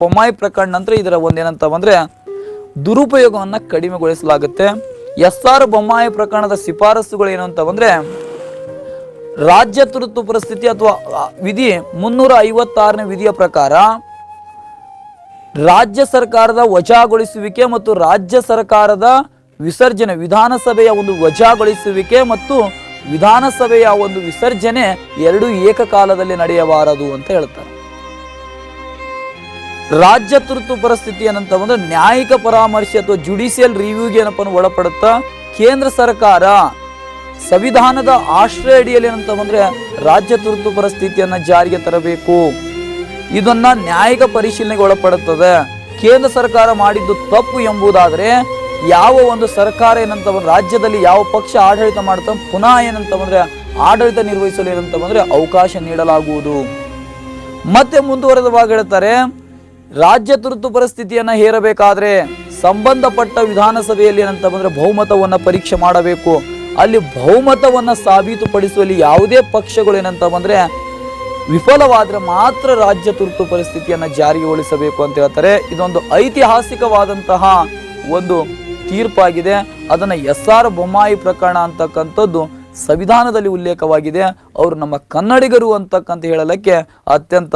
ಬೊಮ್ಮಾಯಿ ಪ್ರಕರಣ ನಂತರ ಇದರ ಒಂದೇನಂತ ಬಂದ್ರೆ ದುರುಪಯೋಗವನ್ನ ಕಡಿಮೆಗೊಳಿಸಲಾಗುತ್ತೆ. SR ಬೊಮ್ಮಾಯಿ ಪ್ರಕರಣದ ಶಿಫಾರಸುಗಳು ಏನು ಅಂತ ಬಂದ್ರೆ ರಾಜ್ಯ ತುರ್ತು ಪರಿಸ್ಥಿತಿ ಅಥವಾ ವಿಧಿ 356ನೇ ವಿಧಿಯ ಪ್ರಕಾರ ರಾಜ್ಯ ಸರ್ಕಾರದ ವಜಾಗೊಳಿಸುವಿಕೆ ಮತ್ತು ರಾಜ್ಯ ಸರ್ಕಾರದ ವಿಸರ್ಜನೆ, ವಿಧಾನಸಭೆಯ ಒಂದು ವಜಾಗೊಳಿಸುವಿಕೆ ಮತ್ತು ವಿಧಾನಸಭೆಯ ಒಂದು ವಿಸರ್ಜನೆ ಎರಡೂ ಏಕಕಾಲದಲ್ಲಿ ನಡೆಯಬಾರದು ಅಂತ ಹೇಳ್ತಾರೆ. ರಾಜ್ಯ ತುರ್ತು ಪರಿಸ್ಥಿತಿ ಏನಂತ ಬಂದ್ರೆ ನ್ಯಾಯಿಕ ಪರಾಮರ್ಶೆ ಅಥವಾ ಜುಡಿಷಿಯಲ್ ರಿವ್ಯೂಗೆ ಏನಪ್ಪ ಒಳಪಡುತ್ತಾ ಕೇಂದ್ರ ಸರ್ಕಾರ ಸಂವಿಧಾನದ ಆಶ್ರಯ ಅಡಿಯಲ್ಲಿ ಏನಂತ ಬಂದ್ರೆ ರಾಜ್ಯ ತುರ್ತು ಪರಿಸ್ಥಿತಿಯನ್ನ ಜಾರಿಗೆ ತರಬೇಕು. ಇದನ್ನ ನ್ಯಾಯಿಕ ಪರಿಶೀಲನೆಗೆ ಒಳಪಡುತ್ತದೆ. ಕೇಂದ್ರ ಸರ್ಕಾರ ಮಾಡಿದ್ದು ತಪ್ಪು ಎಂಬುದಾದ್ರೆ ಯಾವ ಒಂದು ಸರ್ಕಾರ ಏನಂತ ಬಂದ್ರೆ ರಾಜ್ಯದಲ್ಲಿ ಯಾವ ಪಕ್ಷ ಆಡಳಿತ ಮಾಡ್ತಾ ಪುನಃ ಏನಂತ ಬಂದ್ರೆ ಆಡಳಿತ ನಿರ್ವಹಿಸಲು ಏನಂತ ಬಂದ್ರೆ ಅವಕಾಶ ನೀಡಲಾಗುವುದು. ಮತ್ತೆ ಮುಂದುವರೆದ ಭಾಗ ಹೇಳ್ತಾರೆ, ರಾಜ್ಯ ತುರ್ತು ಪರಿಸ್ಥಿತಿಯನ್ನ ಹೇರಬೇಕಾದ್ರೆ ಸಂಬಂಧಪಟ್ಟ ವಿಧಾನಸಭೆಯಲ್ಲಿ ಏನಂತ ಬಂದ್ರೆ ಬಹುಮತವನ್ನ ಪರೀಕ್ಷೆ ಮಾಡಬೇಕು. ಅಲ್ಲಿ ಬಹುಮತವನ್ನ ಸಾಬೀತುಪಡಿಸುವಲ್ಲಿ ಯಾವುದೇ ಪಕ್ಷಗಳು ಏನಂತ ಬಂದ್ರೆ ವಿಫಲವಾದ್ರೆ ಮಾತ್ರ ರಾಜ್ಯ ತುರ್ತು ಪರಿಸ್ಥಿತಿಯನ್ನ ಜಾರಿಗೊಳಿಸಬೇಕು ಅಂತ ಹೇಳ್ತಾರೆ. ಇದೊಂದು ಐತಿಹಾಸಿಕವಾದಂತಹ ಒಂದು ತೀರ್ಪಾಗಿದೆ. ಅದನ್ನ SR ಬೊಮ್ಮಾಯಿ ಪ್ರಕರಣ ಅಂತಕ್ಕಂಥದ್ದು ಸಂವಿಧಾನದಲ್ಲಿ ಉಲ್ಲೇಖವಾಗಿದೆ. ಅವರು ನಮ್ಮ ಕನ್ನಡಿಗರು ಅಂತಕ್ಕಂತ ಹೇಳಲಿಕ್ಕೆ ಅತ್ಯಂತ